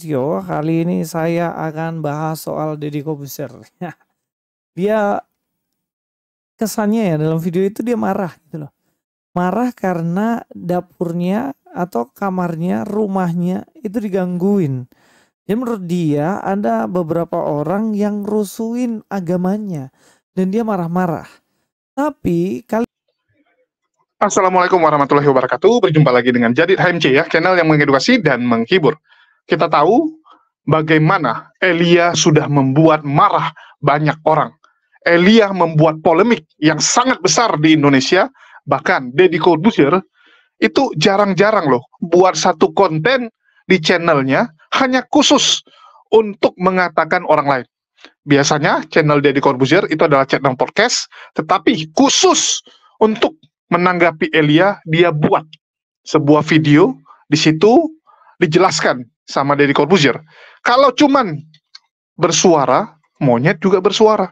Prasetyo. Kali ini saya akan bahas soal Deddy Corbuzier. Dia kesannya ya dalam video itu dia marah gitu loh. Marah karena dapurnya atau kamarnya, rumahnya itu digangguin. Jadi menurut dia ada beberapa orang yang rusuhin agamanya dan dia marah-marah. Tapi kali Assalamualaikum warahmatullahi wabarakatuh. Berjumpa lagi dengan Jadid HMC ya, channel yang mengedukasi dan menghibur. Kita tahu bagaimana Elia sudah membuat marah banyak orang. Elia membuat polemik yang sangat besar di Indonesia. Bahkan Deddy Corbuzier itu jarang-jarang loh buat satu konten di channelnya hanya khusus untuk mengatakan orang lain. Biasanya channel Deddy Corbuzier itu adalah channel podcast, tetapi khusus untuk menanggapi Elia, dia buat sebuah video di situ dijelaskan sama Deddy Corbuzier. Kalau cuman bersuara, monyet juga bersuara.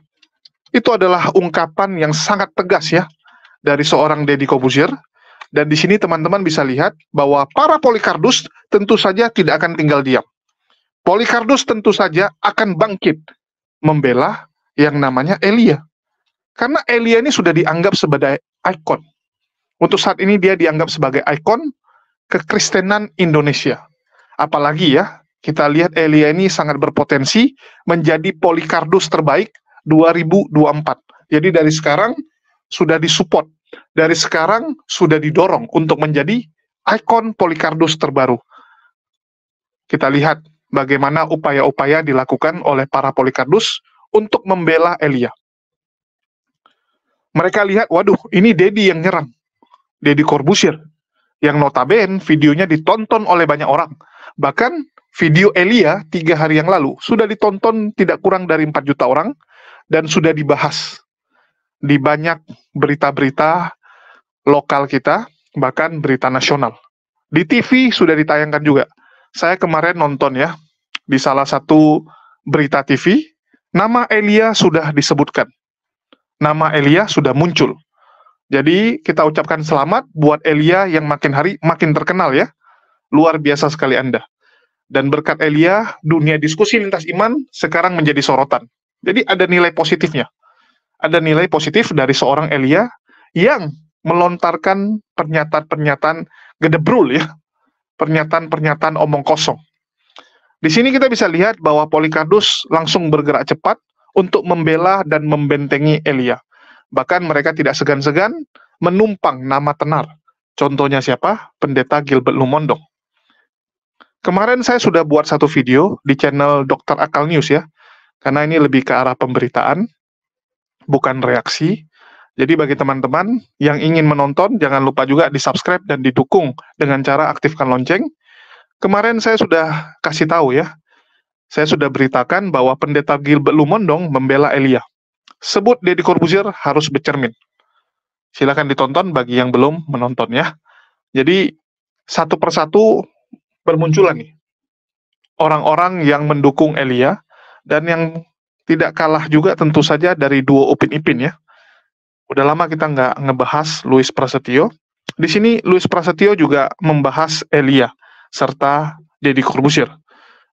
Itu adalah ungkapan yang sangat tegas ya dari seorang Deddy Corbuzier. Dan di sini teman-teman bisa lihat bahwa para Polycardus tentu saja tidak akan tinggal diam. Polycardus tentu saja akan bangkit membela yang namanya Elia. Karena Elia ini sudah dianggap sebagai ikon. Untuk saat ini dia dianggap sebagai ikon kekristenan Indonesia. Apalagi ya, kita lihat Elia ini sangat berpotensi menjadi Polycardus terbaik 2024. Jadi dari sekarang sudah disupport, dari sekarang sudah didorong untuk menjadi ikon Polycardus terbaru. Kita lihat bagaimana upaya-upaya dilakukan oleh para Polycardus untuk membela Elia. Mereka lihat, waduh, ini Deddy yang nyerang. Deddy Corbuzier, yang notabene videonya ditonton oleh banyak orang. Bahkan video Elia 3 hari yang lalu sudah ditonton tidak kurang dari 4 juta orang dan sudah dibahas di banyak berita-berita lokal kita, bahkan berita nasional. Di TV sudah ditayangkan juga. Saya kemarin nonton ya, di salah satu berita TV, nama Elia sudah disebutkan. Nama Elia sudah muncul. Jadi kita ucapkan selamat buat Elia yang makin hari makin terkenal ya. Luar biasa sekali Anda. Dan berkat Elia, dunia diskusi lintas iman sekarang menjadi sorotan. Jadi ada nilai positifnya. Ada nilai positif dari seorang Elia yang melontarkan pernyataan-pernyataan gedebrul ya. Pernyataan-pernyataan omong kosong. Di sini kita bisa lihat bahwa Polycardus langsung bergerak cepat untuk membela dan membentengi Elia. Bahkan mereka tidak segan-segan menumpang nama tenar. Contohnya siapa? Pendeta Gilbert Lumondong. Kemarin saya sudah buat satu video di channel Dr. Akal News ya. Karena ini lebih ke arah pemberitaan, bukan reaksi. Jadi bagi teman-teman yang ingin menonton, jangan lupa juga di-subscribe dan didukung dengan cara aktifkan lonceng. Kemarin saya sudah kasih tahu ya. Saya sudah beritakan bahwa pendeta Gilbert Lumondong membela Elia. Sebut Deddy Corbuzier harus bercermin. Silakan ditonton bagi yang belum menonton ya. Jadi satu persatu bermunculan nih orang-orang yang mendukung Elia dan yang tidak kalah juga tentu saja dari duo Upin Ipin ya. Udah lama kita nggak ngebahas Louis Prasetyo. Di sini Louis Prasetyo juga membahas Elia serta Deddy Corbuzier.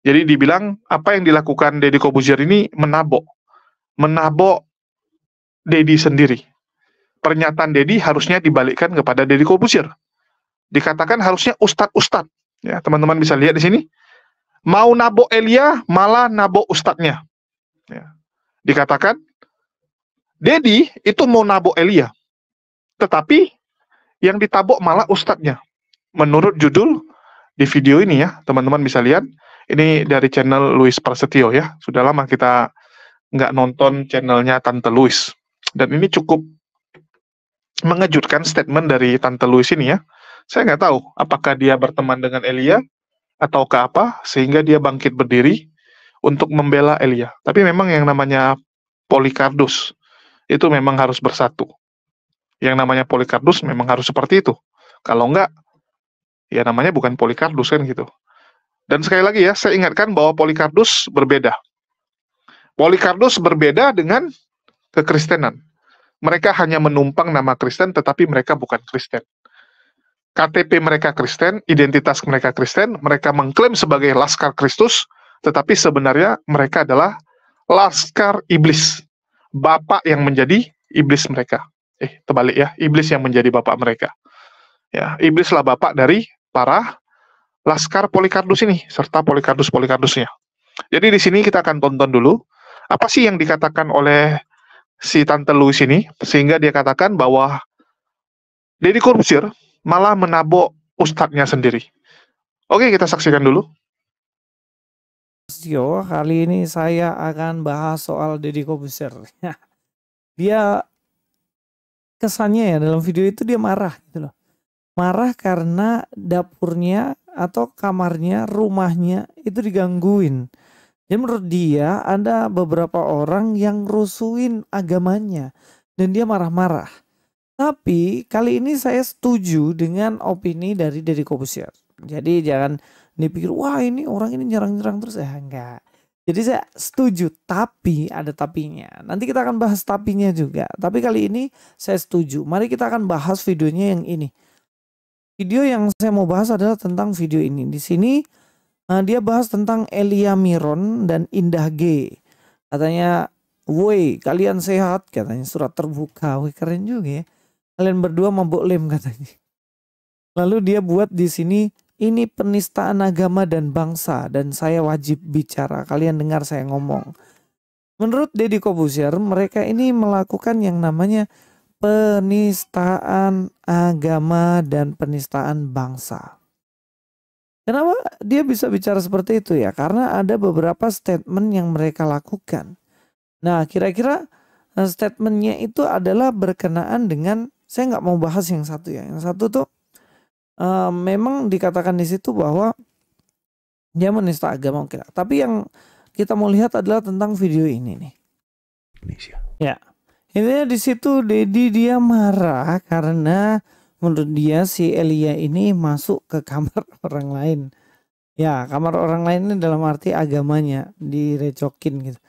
Jadi dibilang apa yang dilakukan Deddy Corbuzier ini menabok Deddy sendiri. Pernyataan Deddy harusnya dibalikkan kepada Deddy Corbuzier. Dikatakan harusnya ustadz-ustadz. Ya, teman-teman bisa lihat di sini. Mau nabok Elia, malah nabok ustadznya. Ya. Dikatakan Deddy itu mau nabok Elia. Tetapi yang ditabok malah ustadznya. Menurut judul di video ini ya, teman-teman bisa lihat. Ini dari channel Louis Prasetyo ya. Sudah lama kita nggak nonton channelnya Tante Louis. Dan ini cukup mengejutkan statement dari Tante Louis ini ya. Saya nggak tahu apakah dia berteman dengan Elia atau ke apa sehingga dia bangkit berdiri untuk membela Elia. Tapi memang yang namanya Polycardus itu memang harus bersatu. Yang namanya Polycardus memang harus seperti itu. Kalau enggak, ya namanya bukan Polycardus kan gitu. Dan sekali lagi ya, saya ingatkan bahwa Polycardus berbeda. Polycardus berbeda dengan kekristenan. Mereka hanya menumpang nama Kristen, tetapi mereka bukan Kristen. KTP mereka Kristen, identitas mereka Kristen, mereka mengklaim sebagai Laskar Kristus, tetapi sebenarnya mereka adalah Laskar Iblis. Bapak yang menjadi iblis mereka. Terbalik ya, iblis yang menjadi bapak mereka. Ya, iblislah bapak dari para Laskar Polikardus ini, serta Polikardus-Polikardusnya. Jadi di sini kita akan tonton dulu, apa sih yang dikatakan oleh si Tante Louis ini, sehingga dia katakan bahwa Deddy Corbuzier malah menabok ustadznya sendiri. Oke, kita saksikan dulu. Kali ini saya akan bahas soal Deddy Corbuzier. Dia kesannya ya dalam video itu dia marah gitu loh. Marah karena dapurnya atau kamarnya, rumahnya itu digangguin. Dan menurut dia ada beberapa orang yang rusuhin agamanya dan dia marah-marah. Tapi kali ini saya setuju dengan opini dari Deddy Corbuzier. Jadi jangan dipikir wah ini orang ini nyerang-nyerang terus, enggak. Jadi saya setuju, tapi ada tapinya. Nanti kita akan bahas tapinya juga. Tapi kali ini saya setuju. Mari kita akan bahas videonya yang ini. Video yang saya mau bahas adalah tentang video ini. Di sini dia bahas tentang Elia Miron dan Indah G. Katanya, woi kalian sehat, katanya surat terbuka. Woi keren juga ya. Kalian berdua mabuk lem katanya. Lalu dia buat di sini, ini penistaan agama dan bangsa dan saya wajib bicara. Kalian dengar saya ngomong. Menurut Deddy Corbuzier, mereka ini melakukan yang namanya penistaan agama dan penistaan bangsa. Kenapa dia bisa bicara seperti itu ya? Karena ada beberapa statement yang mereka lakukan. Nah, kira-kira statementnya itu adalah berkenaan dengan, saya nggak mau bahas yang satu ya. Yang satu tuh memang dikatakan di situ bahwa dia menista agama. Oke. Tapi yang kita mau lihat adalah tentang video ini nih. Indonesia. Ya. Intinya di situ Deddy dia marah karena menurut dia si Elia ini masuk ke kamar orang lain. Ya, kamar orang lain ini dalam arti agamanya direcokin gitu.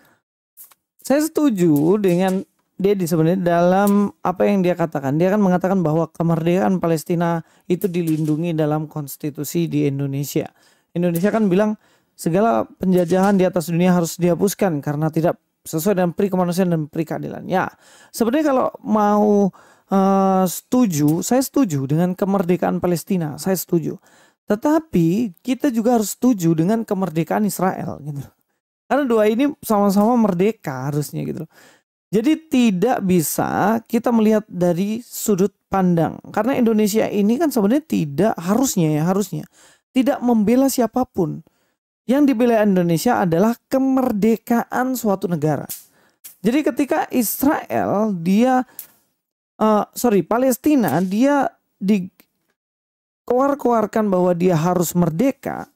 Saya setuju dengan Deddy sebenarnya dalam apa yang dia katakan. Dia kan mengatakan bahwa kemerdekaan Palestina itu dilindungi dalam konstitusi di Indonesia. Indonesia kan bilang segala penjajahan di atas dunia harus dihapuskan karena tidak sesuai dengan pri kemanusiaan dan pri keadilan. Ya, sebenarnya kalau mau setuju, saya setuju dengan kemerdekaan Palestina. Saya setuju. Tetapi kita juga harus setuju dengan kemerdekaan Israel gitu. Karena dua ini sama-sama merdeka harusnya gitu. Jadi tidak bisa kita melihat dari sudut pandang. Karena Indonesia ini kan sebenarnya tidak harusnya tidak membela siapapun. Yang dibela Indonesia adalah kemerdekaan suatu negara. Jadi ketika Palestina dia dikeluarkan bahwa dia harus merdeka,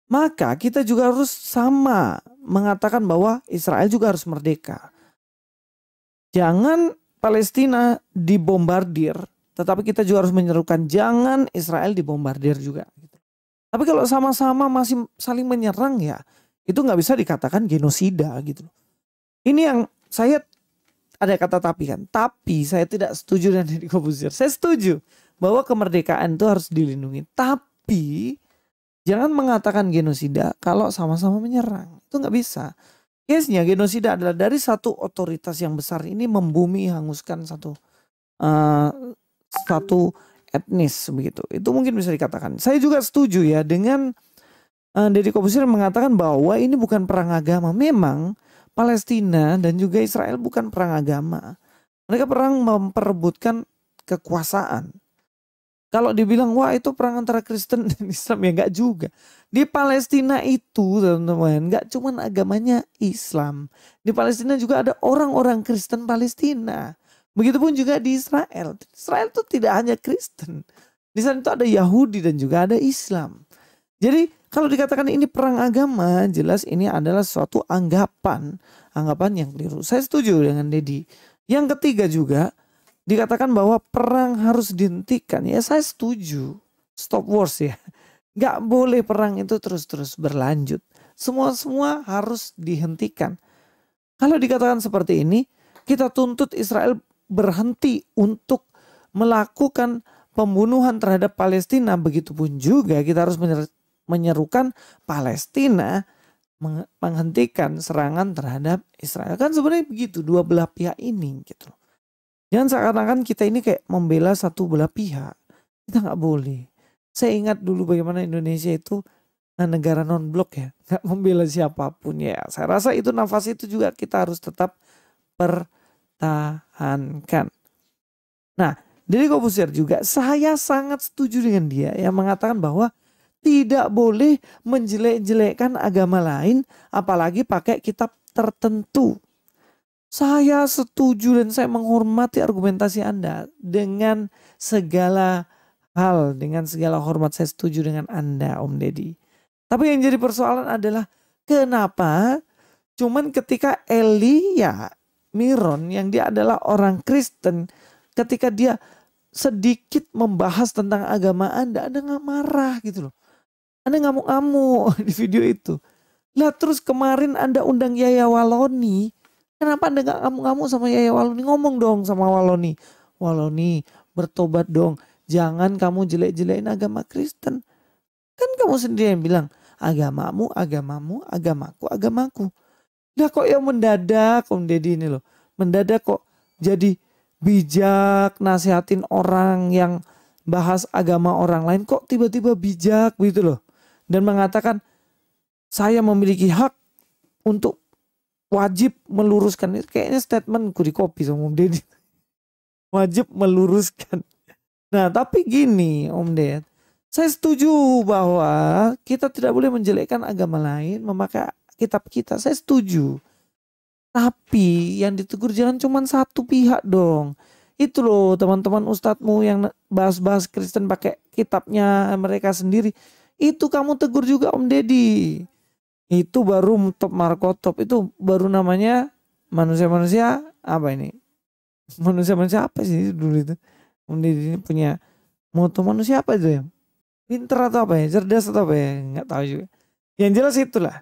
maka kita juga harus sama mengatakan bahwa Israel juga harus merdeka. Jangan Palestina dibombardir, tetapi kita juga harus menyerukan jangan Israel dibombardir juga. Tapi kalau sama-sama masih saling menyerang ya, itu nggak bisa dikatakan genosida gitu. Ini yang saya ada kata tapi kan. Tapi saya tidak setuju dengan Deddy Corbuzier. Saya setuju bahwa kemerdekaan itu harus dilindungi. Tapi jangan mengatakan genosida kalau sama-sama menyerang. Itu nggak bisa. Case-nya genosida adalah dari satu otoritas yang besar ini membumi hanguskan satu etnis begitu. Itu mungkin bisa dikatakan. Saya juga setuju ya dengan Deddy Corbuzier mengatakan bahwa ini bukan perang agama. Memang Palestina dan juga Israel bukan perang agama. Mereka perang memperebutkan kekuasaan. Kalau dibilang wah itu perang antara Kristen dan Islam, ya enggak juga. Di Palestina itu teman-teman enggak cuma agamanya Islam. Di Palestina juga ada orang-orang Kristen Palestina. Begitupun juga di Israel. Israel itu tidak hanya Kristen. Di sana itu ada Yahudi dan juga ada Islam. Jadi kalau dikatakan ini perang agama, jelas ini adalah suatu anggapan yang keliru. Saya setuju dengan Deddy. Yang ketiga juga dikatakan bahwa perang harus dihentikan. Ya saya setuju. Stop wars ya. Gak boleh perang itu terus-terus berlanjut. Semua harus dihentikan. Kalau dikatakan seperti ini, kita tuntut Israel berhenti untuk melakukan pembunuhan terhadap Palestina, begitupun juga kita harus menyerukan Palestina menghentikan serangan terhadap Israel. Kan sebenarnya begitu dua belah pihak ini gitu. Jangan seakan-akan kita ini kayak membela satu belah pihak. Kita nggak boleh. Saya ingat dulu bagaimana Indonesia itu negara non-blok ya, nggak membela siapapun ya. Saya rasa itu nafas itu juga kita harus tetap pertahankan. Nah, Deddy Corbuzier juga saya sangat setuju dengan dia yang mengatakan bahwa tidak boleh menjelek-jelekkan agama lain, apalagi pakai kitab tertentu. Saya setuju dan saya menghormati argumentasi Anda dengan segala hal, dengan segala hormat saya setuju dengan Anda, Om Deddy. Tapi yang jadi persoalan adalah kenapa cuman ketika Elia Miron yang dia adalah orang Kristen, ketika dia sedikit membahas tentang agama Anda nggak marah gitu loh. Anda ngamuk-ngamuk di video itu. Lah terus kemarin Anda undang Yaya Waloni, kenapa Anda nggak ngamuk-ngamuk sama Yaya Waloni? Ngomong dong sama Waloni. Waloni bertobat dong, jangan kamu jelek-jelekin agama Kristen. Kan kamu sendiri yang bilang, agamamu, agamamu, agamaku, agamaku. Nah kok yang mendadak Om Deddy ini loh. Mendadak kok jadi bijak nasihatin orang yang bahas agama orang lain. Kok tiba-tiba bijak gitu loh. Dan mengatakan saya memiliki hak untuk wajib meluruskan. Kayaknya statementku di copy sama Om Deddy. Wajib meluruskan. Nah tapi gini Om Deddy. Saya setuju bahwa kita tidak boleh menjelekkan agama lain, memakai kitab kita. Saya setuju. Tapi yang ditegur jangan cuma satu pihak dong. Itu loh teman-teman ustadzmu yang bahas-bahas Kristen pakai kitabnya mereka sendiri. Itu kamu tegur juga Om Deddy. Itu baru top markotop. Itu baru namanya manusia-manusia apa ini? Manusia-manusia apa sih dulu itu? Om Deddy ini punya moto manusia apa itu ya? Pinter atau apa ya, cerdas atau apa ya, nggak tahu juga. Yang jelas itulah.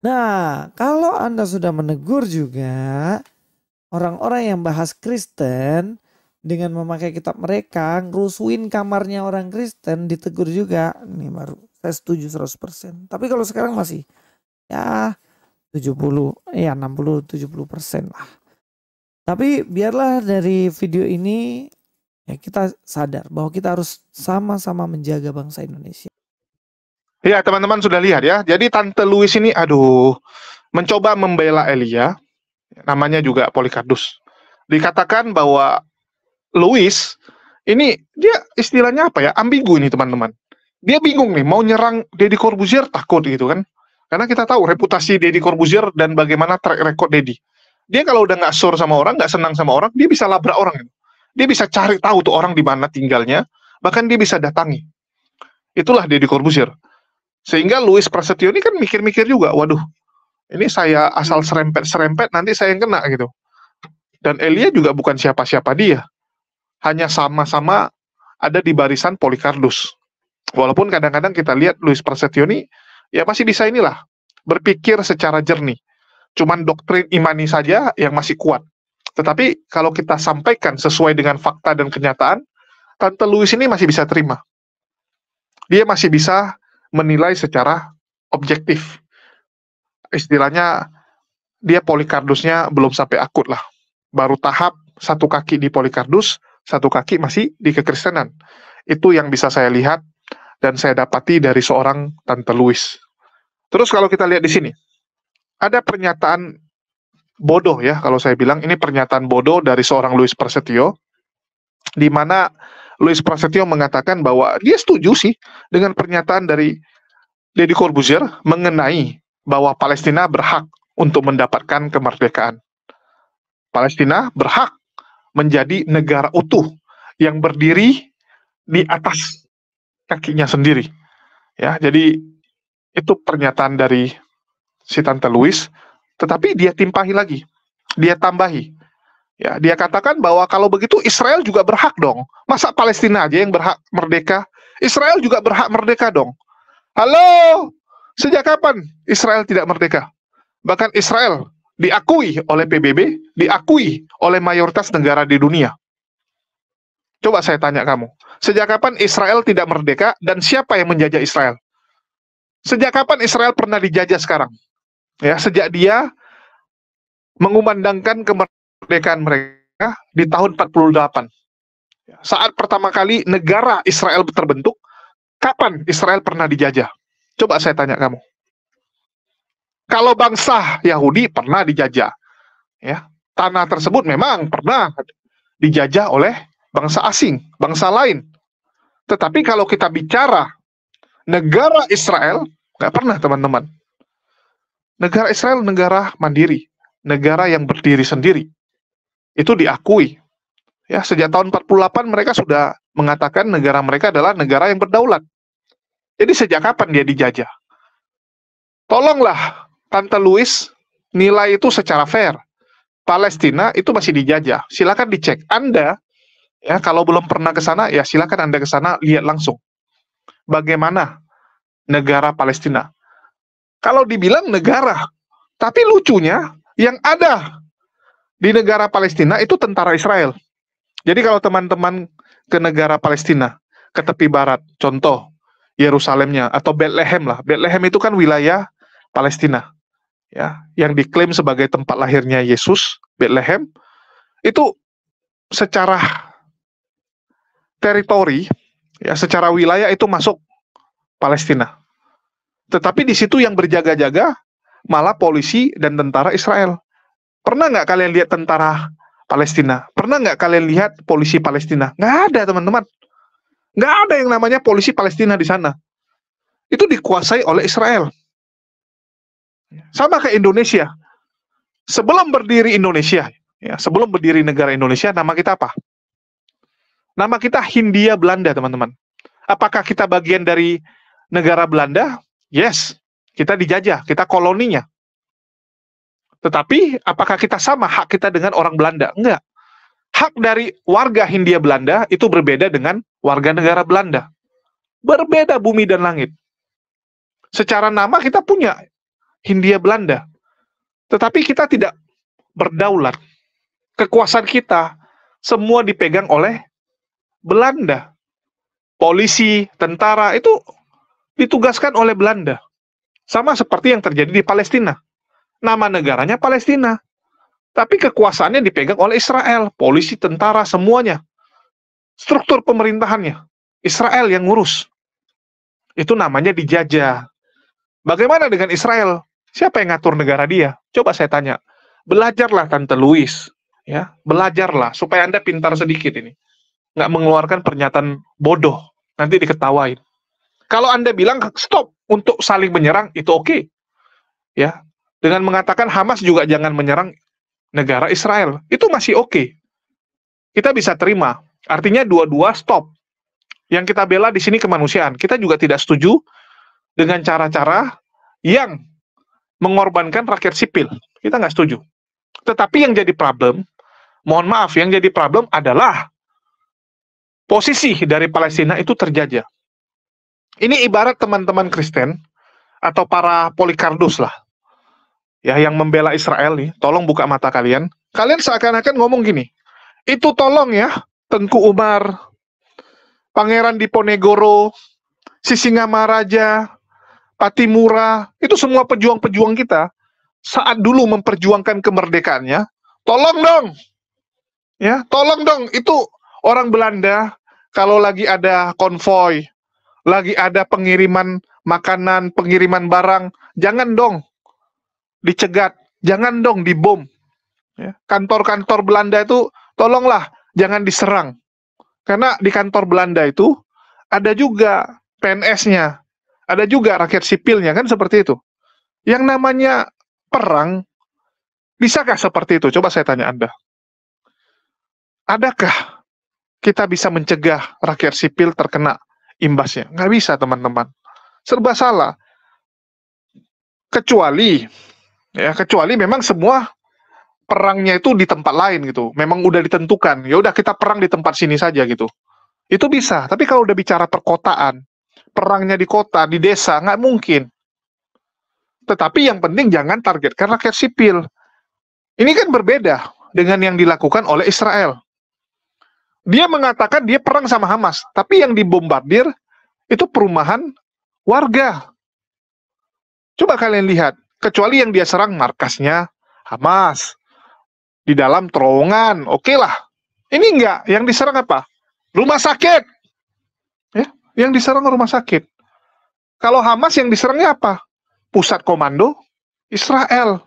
Nah, kalau Anda sudah menegur juga orang-orang yang bahas Kristen dengan memakai kitab mereka, ngerusuin kamarnya orang Kristen, ditegur juga. Ini baru, saya setuju 100%. Tapi kalau sekarang masih ya 60-70% lah. Tapi biarlah dari video ini ya kita sadar bahwa kita harus sama-sama menjaga bangsa Indonesia. Ya teman-teman sudah lihat ya. Jadi Tante Louis ini mencoba membela Elia. Namanya juga Polycarpus. Dikatakan bahwa Louis ini dia istilahnya apa ya? Ambigu ini teman-teman. Dia bingung nih mau nyerang Deddy Corbuzier takut gitu kan. Karena kita tahu reputasi Deddy Corbuzier dan bagaimana track record Deddy. Dia kalau udah nggak sur sama orang, nggak senang sama orang, dia bisa labrak orang gitu. Dia bisa cari tahu tuh orang di mana tinggalnya, bahkan dia bisa datangi. Itulah Deddy Corbuzier. Sehingga Louis Prasetyo ini kan mikir-mikir juga, waduh, ini saya asal serempet-serempet nanti saya yang kena gitu. Dan Elia juga bukan siapa-siapa dia. Hanya sama-sama ada di barisan Polycarpus. Walaupun kadang-kadang kita lihat Louis Prasetyo ini ya masih bisa inilah berpikir secara jernih. Cuman doktrin imani saja yang masih kuat. Tetapi kalau kita sampaikan sesuai dengan fakta dan kenyataan, Tante Louis ini masih bisa terima. Dia masih bisa menilai secara objektif. Istilahnya, dia Polycarpusnya belum sampai akut lah. Baru tahap satu kaki di Polycarpus, satu kaki masih di kekristenan. Itu yang bisa saya lihat dan saya dapati dari seorang Tante Louis. Terus kalau kita lihat di sini, ada pernyataan bodoh ya, kalau saya bilang ini pernyataan bodoh dari seorang Louis Prasetyo, di mana Louis Prasetyo mengatakan bahwa dia setuju sih dengan pernyataan dari Deddy Corbuzier mengenai bahwa Palestina berhak untuk mendapatkan kemerdekaan. Palestina berhak menjadi negara utuh yang berdiri di atas kakinya sendiri. Ya, jadi itu pernyataan dari si Tante Louis. Tetapi dia timpahi lagi, dia tambahi. Ya, dia katakan bahwa kalau begitu Israel juga berhak dong. Masa Palestina aja yang berhak merdeka? Israel juga berhak merdeka dong. Halo, sejak kapan Israel tidak merdeka? Bahkan Israel diakui oleh PBB, diakui oleh mayoritas negara di dunia. Coba saya tanya kamu, sejak kapan Israel tidak merdeka dan siapa yang menjajah Israel? Sejak kapan Israel pernah dijajah sekarang? Ya, sejak dia mengumandangkan kemerdekaan mereka di tahun 48. Saat pertama kali negara Israel terbentuk, kapan Israel pernah dijajah? Coba saya tanya kamu. Kalau bangsa Yahudi pernah dijajah, ya, tanah tersebut memang pernah dijajah oleh bangsa asing, bangsa lain. Tetapi kalau kita bicara negara Israel, nggak pernah, teman-teman. Negara Israel negara mandiri, negara yang berdiri sendiri. Itu diakui. Ya, sejak tahun 48 mereka sudah mengatakan negara mereka adalah negara yang berdaulat. Jadi sejak kapan dia dijajah? Tolonglah, Tante Louis, nilai itu secara fair. Palestina itu masih dijajah. Silakan dicek. Anda, ya, kalau belum pernah ke sana, ya silakan Anda ke sana, lihat langsung. Bagaimana negara Palestina? Kalau dibilang negara, tapi lucunya, yang ada di negara Palestina itu tentara Israel. Jadi kalau teman-teman ke negara Palestina, ke tepi barat, contoh Yerusalemnya atau Bethlehem lah. Bethlehem itu kan wilayah Palestina, ya, yang diklaim sebagai tempat lahirnya Yesus. Bethlehem itu secara teritori, ya, secara wilayah itu masuk Palestina. Tetapi di situ yang berjaga-jaga malah polisi dan tentara Israel. Pernah nggak kalian lihat tentara Palestina? Pernah nggak kalian lihat polisi Palestina? Nggak ada, teman-teman. Nggak ada yang namanya polisi Palestina di sana. Itu dikuasai oleh Israel. Sama kayak Indonesia. Sebelum berdiri Indonesia, ya, sebelum berdiri negara Indonesia, nama kita apa? Nama kita Hindia Belanda, teman-teman. Apakah kita bagian dari negara Belanda? Yes, kita dijajah, kita koloninya. Tetapi apakah kita sama hak kita dengan orang Belanda? Enggak. Hak dari warga Hindia Belanda itu berbeda dengan warga negara Belanda. Berbeda bumi dan langit. Secara nama kita punya Hindia Belanda. Tetapi kita tidak berdaulat. Kekuasaan kita semua dipegang oleh Belanda. Polisi, tentara itu ditugaskan oleh Belanda. Sama seperti yang terjadi di Palestina. Nama negaranya Palestina. Tapi kekuasaannya dipegang oleh Israel. Polisi, tentara, semuanya. Struktur pemerintahannya. Israel yang ngurus. Itu namanya dijajah. Bagaimana dengan Israel? Siapa yang ngatur negara dia? Coba saya tanya. Belajarlah, Tante Louis. Ya, belajarlah. Supaya Anda pintar sedikit ini. Nggak mengeluarkan pernyataan bodoh. Nanti diketawain. Kalau Anda bilang stop untuk saling menyerang, itu oke. Ya, dengan mengatakan Hamas juga jangan menyerang negara Israel, itu masih oke. Kita bisa terima. Artinya dua-dua stop. Yang kita bela di sini kemanusiaan. Kita juga tidak setuju dengan cara-cara yang mengorbankan rakyat sipil. Kita nggak setuju. Tetapi yang jadi problem, mohon maaf, yang jadi problem adalah posisi dari Palestina itu terjajah. Ini ibarat teman-teman Kristen atau para Polikardus lah, ya, yang membela Israel nih. Tolong buka mata kalian. Kalian seakan-akan ngomong gini, itu tolong ya, Tengku Umar, Pangeran Diponegoro, Sisingamaraja, Patimura, itu semua pejuang-pejuang kita saat dulu memperjuangkan kemerdekaannya. Tolong dong, ya, tolong dong. Itu orang Belanda kalau lagi ada konvoi, lagi ada pengiriman makanan, pengiriman barang, jangan dong dicegat, jangan dong dibom. Ya, kantor-kantor Belanda itu tolonglah jangan diserang. Karena di kantor Belanda itu ada juga PNS-nya, ada juga rakyat sipilnya, kan seperti itu. Yang namanya perang, bisakah seperti itu? Coba saya tanya Anda. Adakah kita bisa mencegah rakyat sipil terkena imbasnya? Nggak bisa, teman-teman. Serba salah. Kecuali memang semua perangnya itu di tempat lain gitu. Memang udah ditentukan. Ya udah kita perang di tempat sini saja gitu. Itu bisa. Tapi kalau udah bicara perkotaan, perangnya di kota, di desa, nggak mungkin. Tetapi yang penting jangan targetkan rakyat sipil. Ini kan berbeda dengan yang dilakukan oleh Israel. Dia mengatakan dia perang sama Hamas, tapi yang dibombardir itu perumahan warga. Coba kalian lihat, kecuali yang dia serang markasnya Hamas, di dalam terowongan, oke lah. Ini enggak, yang diserang apa? Rumah sakit. Ya, yang diserang rumah sakit. Kalau Hamas yang diserangnya apa? Pusat komando Israel.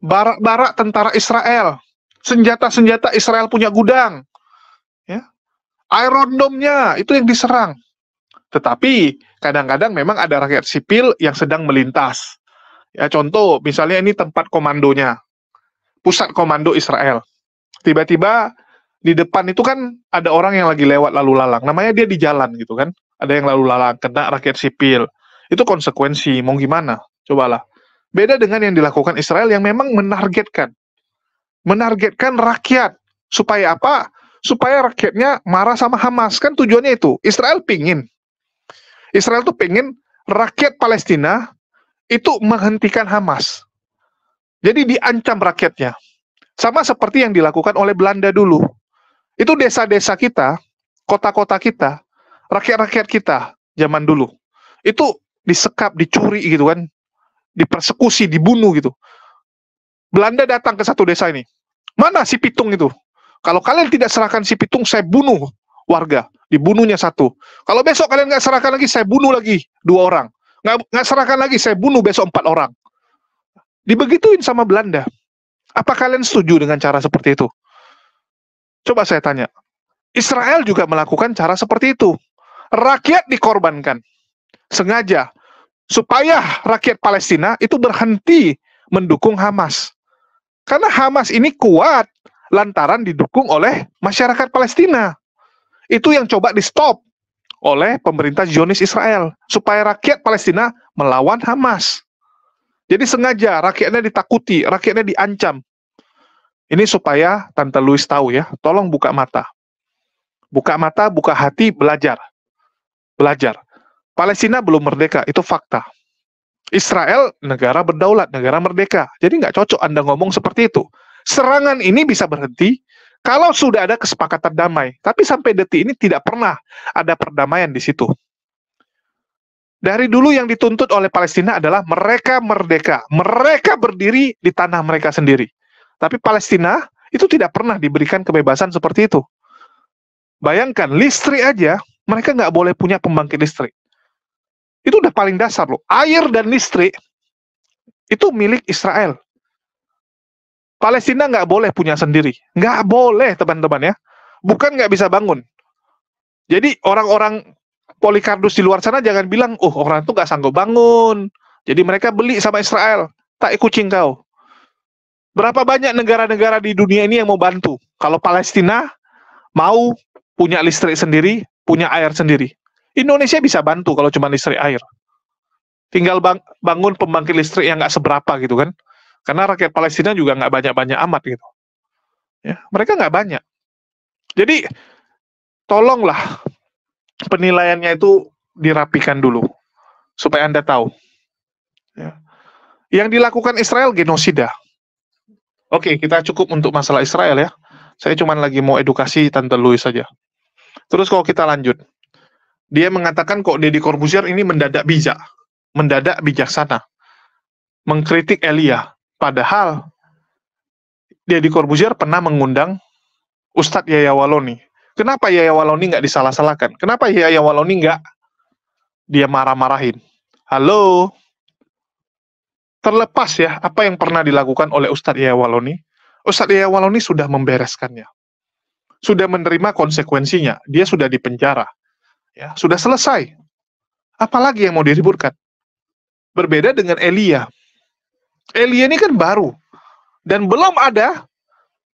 Barak-barak tentara Israel. Senjata-senjata Israel punya gudang. Ya. Iron Dome-nya itu yang diserang. Tetapi kadang-kadang memang ada rakyat sipil yang sedang melintas. Ya, contoh, misalnya ini tempat komandonya, pusat komando Israel. Tiba-tiba di depan itu kan ada orang yang lagi lewat lalu lalang. Namanya dia di jalan gitu kan. Ada yang lalu lalang, kena rakyat sipil. Itu konsekuensi, mau gimana? Cobalah. Beda dengan yang dilakukan Israel yang memang menargetkan. Menargetkan rakyat. Supaya apa? Supaya rakyatnya marah sama Hamas. Kan tujuannya itu. Israel tuh pengen rakyat Palestina itu menghentikan Hamas. Jadi diancam rakyatnya. Sama seperti yang dilakukan oleh Belanda dulu. Itu desa-desa kita, kota-kota kita, rakyat-rakyat kita zaman dulu. Itu disekap, dicuri gitu kan. Dipersekusi, dibunuh gitu. Belanda datang ke satu desa ini. Mana si Pitung itu? Kalau kalian tidak serahkan si Pitung, saya bunuh warga. Dibunuhnya satu. Kalau besok kalian nggak serahkan lagi, saya bunuh lagi 2 orang. Nggak serahkan lagi, saya bunuh besok 4 orang. Dibegituin sama Belanda. Apa kalian setuju dengan cara seperti itu? Coba saya tanya. Israel juga melakukan cara seperti itu. Rakyat dikorbankan. Sengaja. Supaya rakyat Palestina itu berhenti mendukung Hamas. Karena Hamas ini kuat lantaran didukung oleh masyarakat Palestina. Itu yang coba di-stop oleh pemerintah Zionis Israel. Supaya rakyat Palestina melawan Hamas. Jadi sengaja rakyatnya ditakuti, rakyatnya diancam. Ini supaya Tante Louis tahu ya, tolong buka mata. Buka mata, buka hati, belajar. Belajar. Palestina belum merdeka, itu fakta. Israel negara berdaulat, negara merdeka. Jadi nggak cocok Anda ngomong seperti itu. Serangan ini bisa berhenti kalau sudah ada kesepakatan damai. Tapi sampai detik ini tidak pernah ada perdamaian di situ. Dari dulu yang dituntut oleh Palestina adalah mereka merdeka. Mereka berdiri di tanah mereka sendiri. Tapi Palestina itu tidak pernah diberikan kebebasan seperti itu. Bayangkan, listrik aja, mereka nggak boleh punya pembangkit listrik. Itu udah paling dasar loh. Air dan listrik itu milik Israel. Palestina nggak boleh punya sendiri. Nggak boleh, teman-teman ya. Bukan nggak bisa bangun. Jadi orang-orang Polikardus di luar sana jangan bilang, oh orang itu nggak sanggup bangun. Jadi mereka beli sama Israel. Tak kucing kau. Berapa banyak negara-negara di dunia ini yang mau bantu? Kalau Palestina mau punya listrik sendiri, punya air sendiri. Indonesia bisa bantu kalau cuma listrik air. Tinggal bangun pembangkit listrik yang nggak seberapa gitu kan. Karena rakyat Palestina juga nggak banyak-banyak amat gitu. Ya, mereka nggak banyak. Jadi, tolonglah penilaiannya itu dirapikan dulu. Supaya Anda tahu. Ya. Yang dilakukan Israel genosida. Oke, kita cukup untuk masalah Israel ya. Saya cuma lagi mau edukasi Tante Louis saja. Terus kalau kita lanjut. Dia mengatakan kok Deddy Corbuzier ini mendadak bijak. Mendadak bijaksana. Mengkritik Elia. Padahal Deddy Corbuzier pernah mengundang Ustadz Yahya Walloni. Kenapa Yahya Walloni nggak disalah-salahkan? Kenapa Yahya Walloni nggak dia marah-marahin? Halo? Terlepas ya, apa yang pernah dilakukan oleh Ustadz Yahya Walloni, Ustadz Yahya Walloni sudah membereskannya. Sudah menerima konsekuensinya. Dia sudah dipenjara. Ya, sudah selesai. Apalagi yang mau diributkan? Berbeda dengan Elia. Elia ini kan baru. Dan belum ada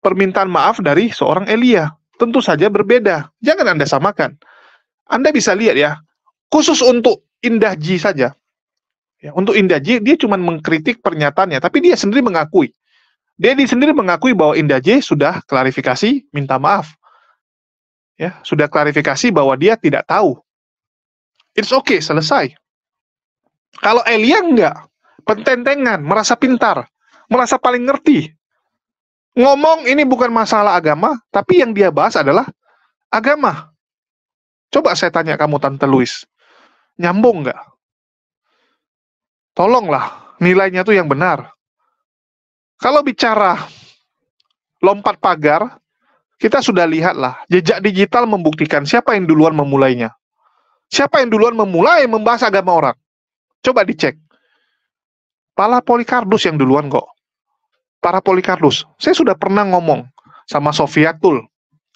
permintaan maaf dari seorang Elia. Tentu saja berbeda. Jangan Anda samakan. Anda bisa lihat ya, khusus untuk Indah Ji saja. Ya, untuk Indah Ji, dia cuma mengkritik pernyataannya, tapi dia sendiri mengakui. Deddy sendiri mengakui bahwa Indah Ji sudah klarifikasi, minta maaf. Ya, sudah klarifikasi bahwa dia tidak tahu. It's okay, selesai. Kalau Elia enggak, pententengan, merasa pintar, merasa paling ngerti. Ngomong ini bukan masalah agama, tapi yang dia bahas adalah agama. Coba saya tanya kamu, Tante Louis, nyambung nggak? Tolonglah, nilainya tuh yang benar. Kalau bicara lompat pagar, kita sudah lihatlah, jejak digital membuktikan siapa yang duluan memulainya. Siapa yang duluan memulai membahas agama orang? Coba dicek. Para Polycarpus yang duluan kok. Para Polycarpus. Saya sudah pernah ngomong sama Sofiatul.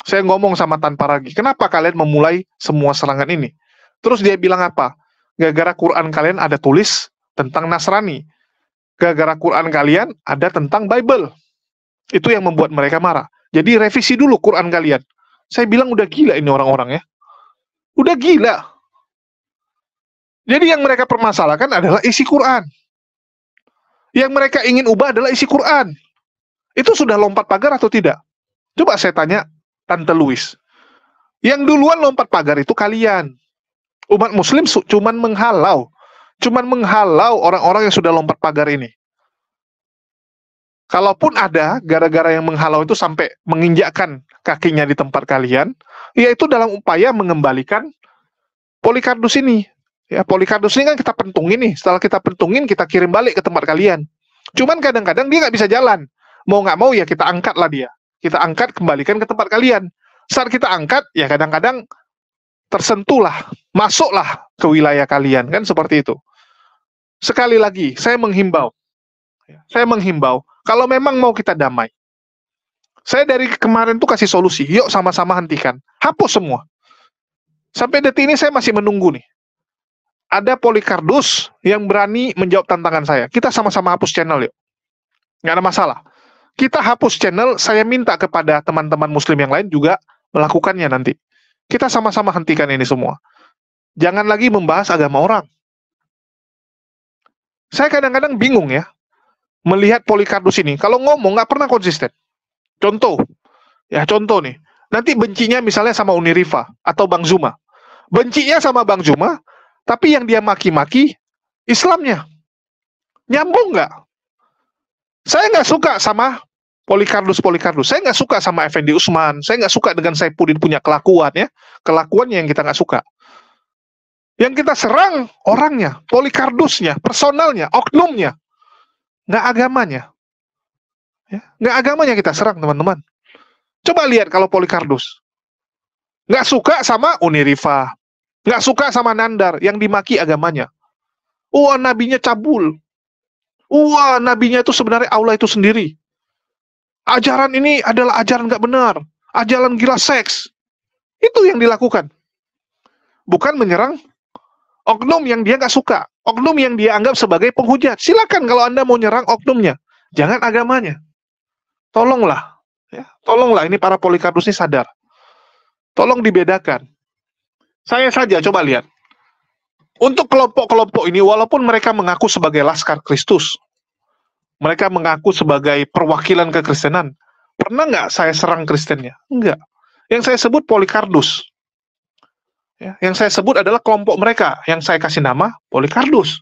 Saya ngomong sama Tan Paragi, kenapa kalian memulai semua serangan ini? Terus dia bilang apa? Gara-gara Quran kalian ada tulis tentang Nasrani. Gara-gara Quran kalian ada tentang Bible. Itu yang membuat mereka marah. Jadi revisi dulu Quran kalian. Saya bilang udah gila ini orang-orang ya. Udah gila. Jadi yang mereka permasalahkan adalah isi Quran. Yang mereka ingin ubah adalah isi Quran. Itu sudah lompat pagar atau tidak? Coba saya tanya Tante Louis. Yang duluan lompat pagar itu kalian. Umat muslim cuman menghalau. Cuman menghalau orang-orang yang sudah lompat pagar ini. Kalaupun ada, gara-gara yang menghalau itu sampai menginjakkan kakinya di tempat kalian, yaitu dalam upaya mengembalikan Polycarpus ini. Ya, Polycarpus ini kan kita pentungin nih. Setelah kita pentungin, kita kirim balik ke tempat kalian. Cuman kadang-kadang dia nggak bisa jalan. Mau nggak mau ya kita angkatlah dia. Kita angkat, kembalikan ke tempat kalian. Saat kita angkat, ya kadang-kadang tersentuhlah, masuklah ke wilayah kalian. Kan seperti itu. Sekali lagi, saya menghimbau. Kalau memang mau kita damai, saya dari kemarin tuh kasih solusi, yuk sama-sama hentikan, hapus semua. Sampai detik ini saya masih menunggu nih. Ada Polycarpus yang berani menjawab tantangan saya. Kita sama-sama hapus channel yuk. Nggak ada masalah. Kita hapus channel, saya minta kepada teman-teman muslim yang lain juga melakukannya nanti. Kita sama-sama hentikan ini semua. Jangan lagi membahas agama orang. Saya kadang-kadang bingung ya, melihat Polycarpus ini, kalau ngomong nggak pernah konsisten. Contoh nih, nanti bencinya misalnya sama Unirifa atau Bang Zuma. Bencinya sama Bang Zuma, tapi yang dia maki-maki Islamnya. Nyambung nggak? Saya nggak suka sama Polycarpus. Saya nggak suka sama Effendi Usman. Saya nggak suka dengan Saifuddin punya kelakuan ya. Kelakuannya yang kita nggak suka. Yang kita serang orangnya, Polycarpusnya, personalnya, oknumnya. Nggak agamanya. Ya, nggak agamanya kita serang, teman-teman. Coba lihat kalau Polycarpus. Nggak suka sama Unirifa. Nggak suka sama Nandar, yang dimaki agamanya. Wah, nabinya cabul. Wah, nabinya itu sebenarnya Allah itu sendiri. Ajaran ini adalah ajaran nggak benar. Ajaran gila seks. Itu yang dilakukan. Bukan menyerang oknum yang dia nggak suka. Oknum yang dia anggap sebagai penghujat. Silakan kalau Anda mau nyerang oknumnya. Jangan agamanya. Tolonglah. Ya, tolonglah, ini para Polycarpus ini sadar. Tolong dibedakan. Saya saja coba lihat. Untuk kelompok-kelompok ini, walaupun mereka mengaku sebagai Laskar Kristus, mereka mengaku sebagai perwakilan kekristenan, pernah nggak saya serang Kristennya? Enggak. Yang saya sebut Polycarpus. Ya, yang saya sebut adalah kelompok mereka, yang saya kasih nama Polycarpus.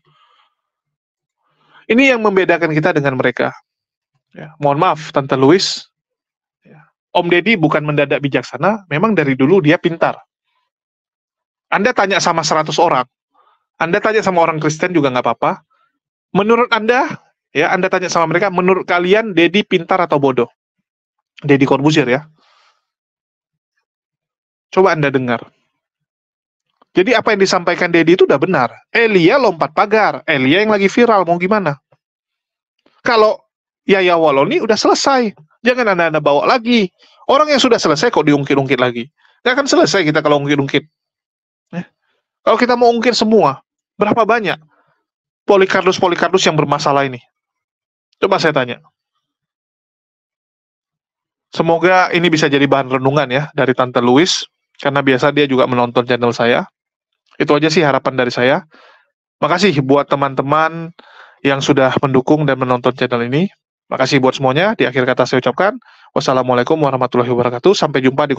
Ini yang membedakan kita dengan mereka. Ya, mohon maaf, Tante Louis. Ya, Om Deddy bukan mendadak bijaksana, memang dari dulu dia pintar. Anda tanya sama 100 orang, Anda tanya sama orang Kristen juga nggak apa-apa. Menurut Anda, ya Anda tanya sama mereka, menurut kalian Deddy pintar atau bodoh? Deddy Corbuzier ya. Coba Anda dengar. Jadi apa yang disampaikan Deddy itu udah benar. Elia lompat pagar, Elia yang lagi viral, mau gimana? Kalau Yaya Waloni udah selesai, jangan Anda bawa lagi. Orang yang sudah selesai kok diungkit-ungkit lagi. Nggak akan selesai kita kalau ungkit-ungkit. Kalau kita mau ungkit semua, berapa banyak Polycarpus yang bermasalah ini? Coba saya tanya. Semoga ini bisa jadi bahan renungan ya dari Tante Louis, karena biasa dia juga menonton channel saya. Itu aja sih harapan dari saya. Makasih buat teman-teman yang sudah mendukung dan menonton channel ini. Makasih buat semuanya. Di akhir kata saya ucapkan, wassalamualaikum warahmatullahi wabarakatuh. Sampai jumpa di